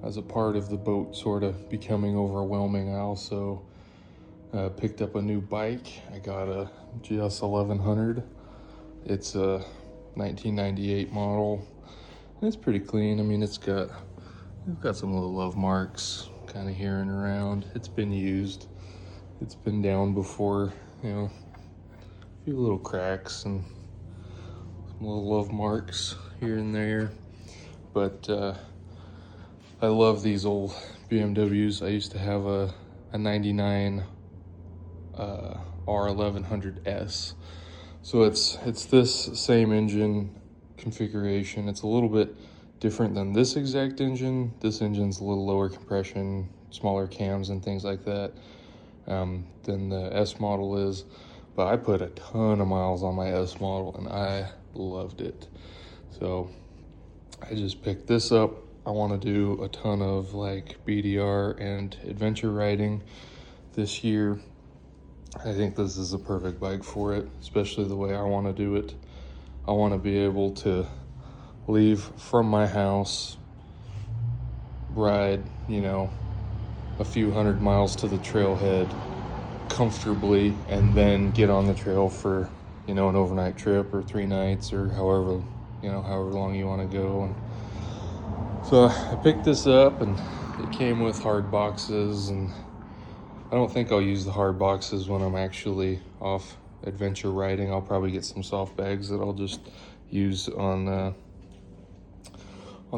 as a part of the boat sort of becoming overwhelming, I also picked up a new bike. I got a GS 1100. It's a 1998 model. It's pretty clean. I mean, it's got some little love marks kind of here and around. It's been used. It's been down before, you know, a few little cracks and some little love marks here and there. But I love these old BMWs. I used to have a 99 R1100GS. So it's this same engine configuration. It's a little bit different than this exact engine. This engine's a little lower compression, smaller cams and things like that than the S model is. But I put a ton of miles on my S model and I loved it. So I just picked this up. I want to do a ton of like BDR and adventure riding this year. I think this is a perfect bike for it, especially the way I want to do it. I want to be able to leave from my house, ride, you know, a few hundred miles to the trailhead comfortably, and then get on the trail for, you know, an overnight trip or 3 nights or however long you want to go. And so I picked this up and it came with hard boxes, and I don't think I'll use the hard boxes when I'm actually off adventure riding. I'll probably get some soft bags that I'll just use on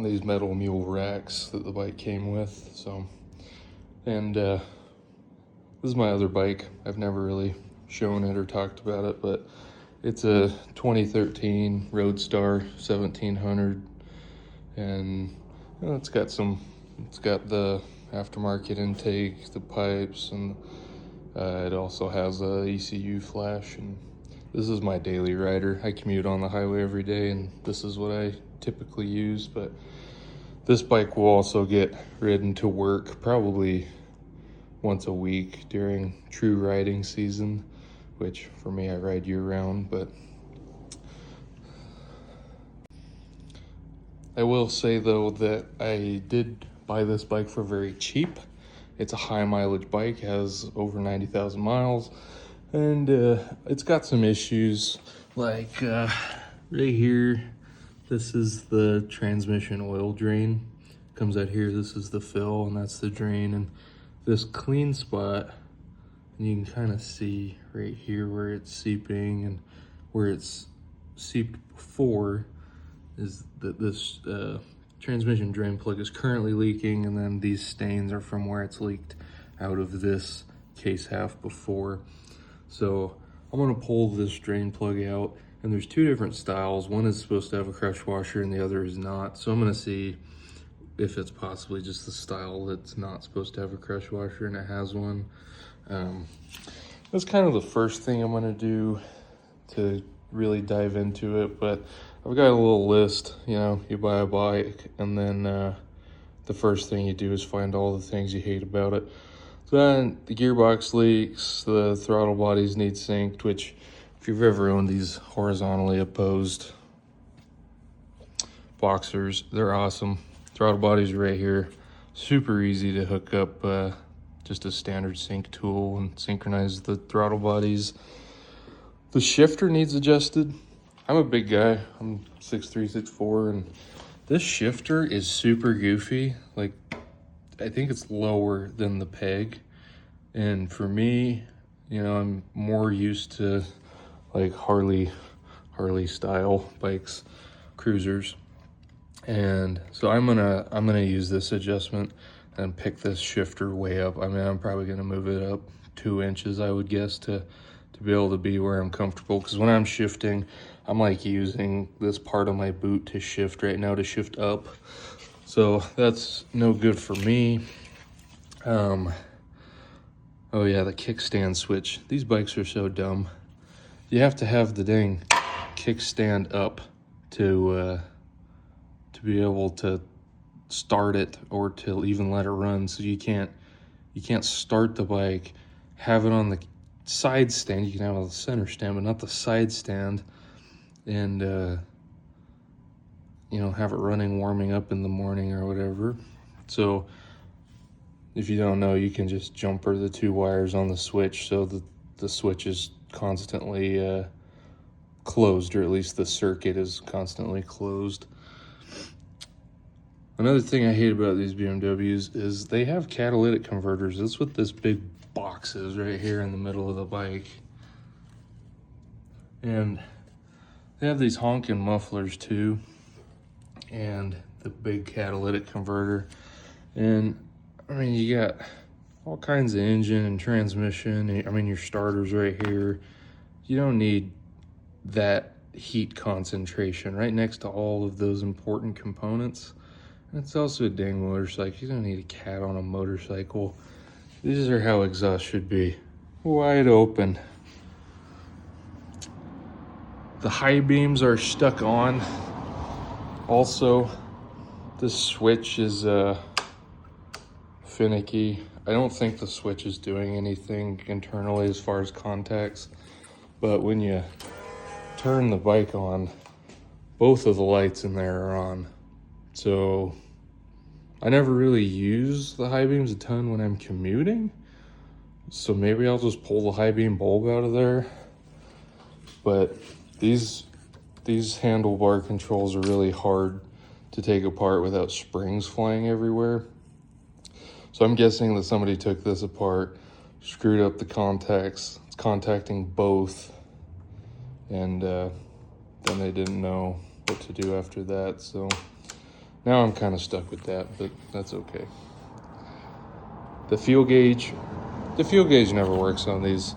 these metal mule racks that the bike came with. So, and this is my other bike. I've never really shown it or talked about it, but it's a 2013 Roadstar 1700, and you know, it's got the aftermarket intake, the pipes, and it also has a ECU flash. And this is my daily rider. I commute on the highway every day, and this is what I typically use. But this bike will also get ridden to work probably once a week during true riding season, which for me, I ride year round. But I will say though that I did buy this bike for very cheap. It's a high mileage bike, has over 90,000 miles, and it's got some issues like right here. This is the transmission oil drain. Comes out here, this is the fill, and that's the drain. And this clean spot, and you can kind of see right here where it's seeping and where it's seeped before, is that this transmission drain plug is currently leaking, and then these stains are from where it's leaked out of this case half before. So I'm gonna pull this drain plug out, and there's 2 different styles. One is supposed to have a crush washer and the other is not. So I'm gonna see if it's possibly just the style that's not supposed to have a crush washer and it has one. That's kind of the first thing I'm gonna do to really dive into it, but I've got a little list. You know, you buy a bike and then the first thing you do is find all the things you hate about it. So then the gearbox leaks, the throttle bodies need synced, which if you've ever owned these horizontally opposed boxers, they're awesome. Throttle bodies are right here. Super easy to hook up just a standard sync tool and synchronize the throttle bodies. The shifter needs adjusted. I'm a big guy. I'm 6'3", 6'4", and this shifter is super goofy. Like, I think it's lower than the peg. And for me, you know, I'm more used to like Harley style bikes, cruisers. And so I'm gonna use this adjustment and pick this shifter way up. I mean, I'm probably gonna move it up 2 inches, I would guess, to be able to be where I'm comfortable. Because when I'm shifting, I'm like using this part of my boot to shift right now, to shift up. So that's no good for me. Oh yeah, the kickstand switch. These bikes are so dumb. You have to have the dang kickstand up to be able to start it or to even let it run. So you can't start the bike, have it on the side stand. You can have it on the center stand, but not the side stand, and you know, have it running, warming up in the morning or whatever. So if you don't know, you can just jumper the 2 wires on the switch so that the switch is constantly closed, or at least the circuit is constantly closed. Another thing I hate about these BMWs is they have catalytic converters. That's what this big box is right here in the middle of the bike. And they have these honking mufflers too, and the big catalytic converter. And I mean, you got all kinds of engine and transmission. I mean, your starter's right here. You don't need that heat concentration right next to all of those important components. And it's also a dang motorcycle. You don't need a cat on a motorcycle. These are how exhaust should be. Wide open. The high beams are stuck on. Also, this switch is finicky. I don't think the switch is doing anything internally as far as contacts, but when you turn the bike on, both of the lights in there are on. So I never really use the high beams a ton when I'm commuting, so maybe I'll just pull the high beam bulb out of there. But these handlebar controls are really hard to take apart without springs flying everywhere. So I'm guessing that somebody took this apart, screwed up the contacts, it's contacting both, and then they didn't know what to do after that. So now I'm kind of stuck with that, but that's okay. The fuel gauge never works on these.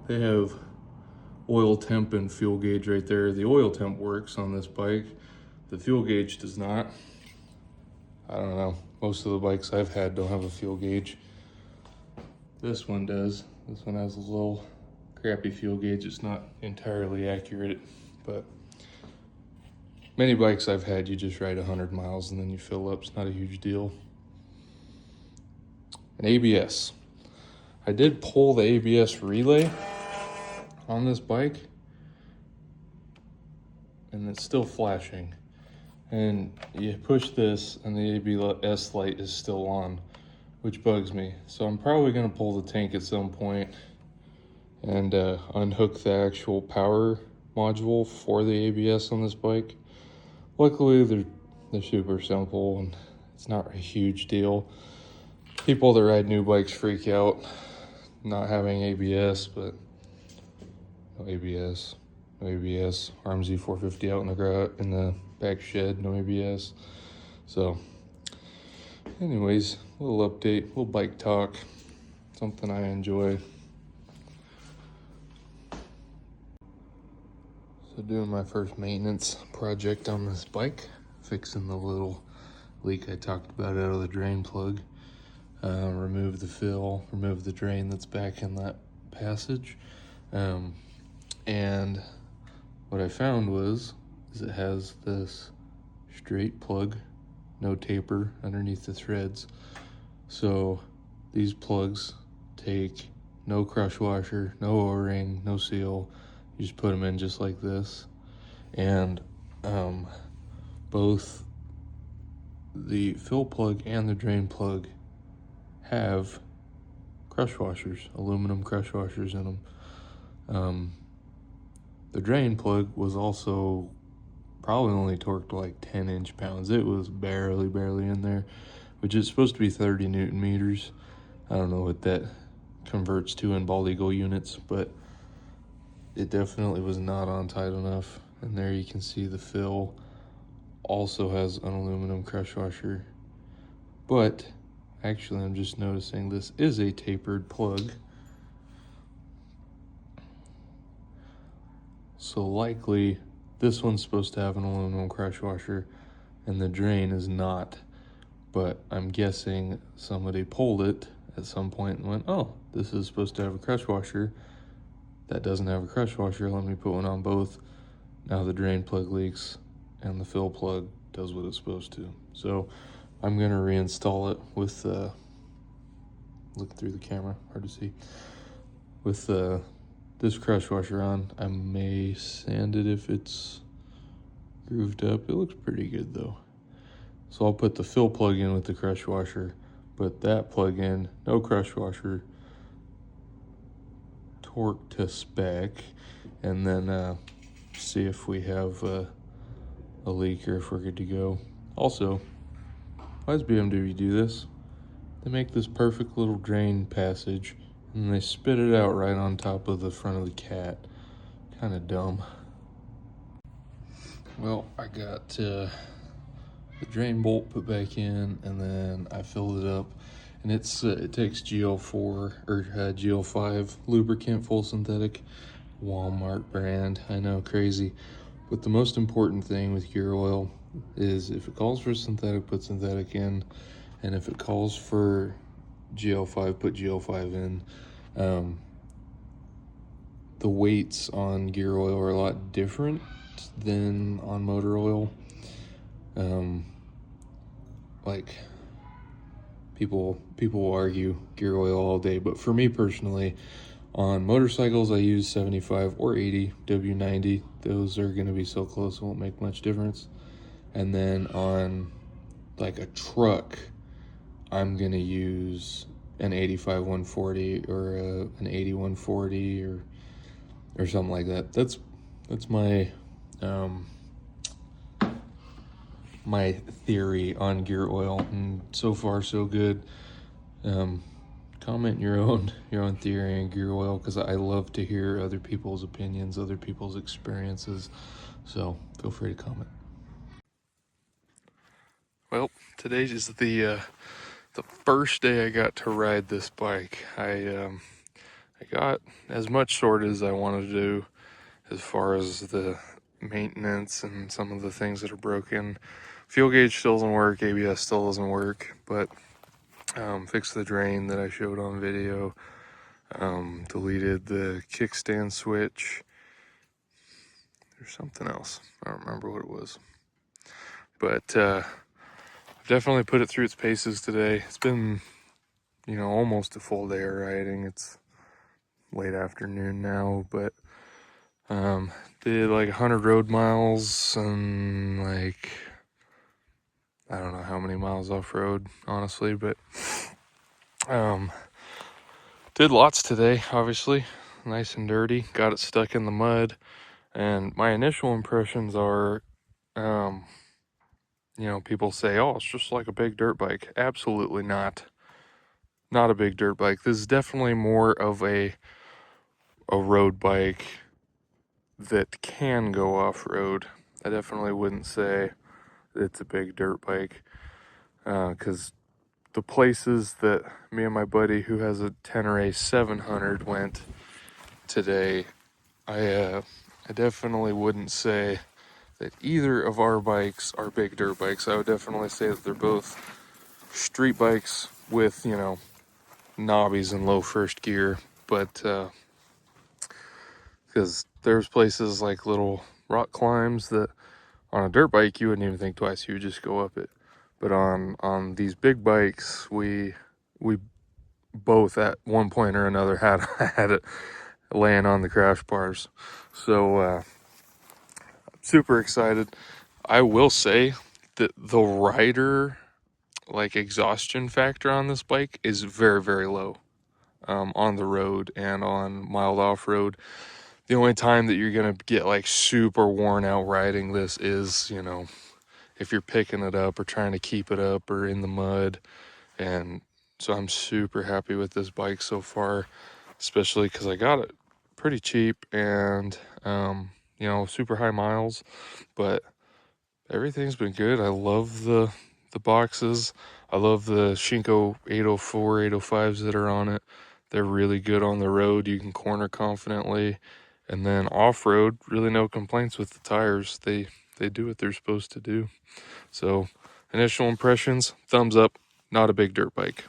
They have oil temp and fuel gauge right there. The oil temp works on this bike. The fuel gauge does not. I don't know. Most of the bikes I've had don't have a fuel gauge. This one does. This one has a little crappy fuel gauge. It's not entirely accurate, but many bikes I've had, you just ride 100 miles and then you fill up. It's not a huge deal. An ABS. I did pull the ABS relay on this bike, and it's still flashing. And you push this and the ABS light is still on, which bugs me. So I'm probably gonna pull the tank at some point and unhook the actual power module for the ABS on this bike. Luckily, they're super simple and it's not a huge deal. People that ride new bikes freak out not having ABS, but no ABS. RMZ 450 out in the back shed, no ABS. So, anyways, a little update, little bike talk, something I enjoy. So doing my first maintenance project on this bike, fixing the little leak I talked about out of the drain plug. Remove the fill, remove the drain that's back in that passage. And what I found is it has this straight plug, no taper underneath the threads. So these plugs take no crush washer, no O-ring, no seal. You just put them in just like this. And both the fill plug and the drain plug have crush washers, aluminum crush washers in them. The drain plug was also probably only torqued like 10 inch-pounds. It was barely in there, which is supposed to be 30 Newton meters. I don't know what that converts to in bald eagle units, but it definitely was not on tight enough. And there you can see the fill also has an aluminum crush washer, but actually I'm just noticing this is a tapered plug. So likely this one's supposed to have an aluminum crush washer and the drain is not, but I'm guessing somebody pulled it at some point and went, oh, this is supposed to have a crush washer. That doesn't have a crush washer. Let me put one on both. Now the drain plug leaks and the fill plug does what it's supposed to. So I'm gonna reinstall it with, look through the camera, hard to see, with this crush washer on. I may sand it if it's grooved up. It looks pretty good though. So I'll put the fill plug in with the crush washer, put that plug in, no crush washer, torque to spec, and then see if we have a leak or if we're good to go. Also, why does BMW do this? They make this perfect little drain passage and they spit it out right on top of the front of the cat. Kind of dumb. Well, I got the drain bolt put back in, and then I filled it up, and it takes GL4 or GL5 lubricant, full synthetic, Walmart brand. I know, crazy, but the most important thing with gear oil is if it calls for synthetic, put synthetic in, and if it calls for GL5, put GL5 in. The weights on gear oil are a lot different than on motor oil. Like, people will argue gear oil all day, but for me personally, on motorcycles I use 75 or 80 W90. Those are going to be so close it won't make much difference. And then on like a truck, I'm going to use an 85 140 or an 80 140 or something like that. That's my my theory on gear oil, and so far so good. Comment your own theory on gear oil, because I love to hear other people's opinions, other people's experiences, so feel free to comment. Well, today is the first day I got to ride this bike. I got as much sorted as I wanted to do as far as the maintenance and some of the things that are broken. Fuel gauge still doesn't work, ABS still doesn't work, but fixed the drain that I showed on video, deleted the kickstand switch. There's something else, I don't remember what it was, but I've definitely put it through its paces today. It's been, almost a full day of riding. It's late afternoon now, but did like 100 road miles and like, I don't know how many miles off-road, honestly, but did lots today, obviously. Nice and dirty. Got it stuck in the mud. And my initial impressions are, people say, oh, it's just like a big dirt bike. Absolutely not. Not a big dirt bike. This is definitely more of a road bike that can go off-road. I definitely wouldn't say it's a big dirt bike, because the places that me and my buddy who has a Tenere 700 went today, I definitely wouldn't say that either of our bikes are big dirt bikes. I would definitely say that they're both street bikes with, knobbies and low first gear, but because there's places like little rock climbs that on a dirt bike you wouldn't even think twice, you would just go up it. But on these big bikes, we both at one point or another had it laying on the crash bars. So super excited. I will say that the rider exhaustion factor on this bike is very, very low on the road and on mild off-road. The only time that you're gonna get super worn out riding this is, if you're picking it up or trying to keep it up or in the mud. And so I'm super happy with this bike so far, especially because I got it pretty cheap and super high miles, but everything's been good. I love the boxes. I love the Shinko 804, 805s that are on it. They're really good on the road. You can corner confidently. And then off-road, really no complaints with the tires. They do what they're supposed to do. So initial impressions, thumbs up. Not a big dirt bike.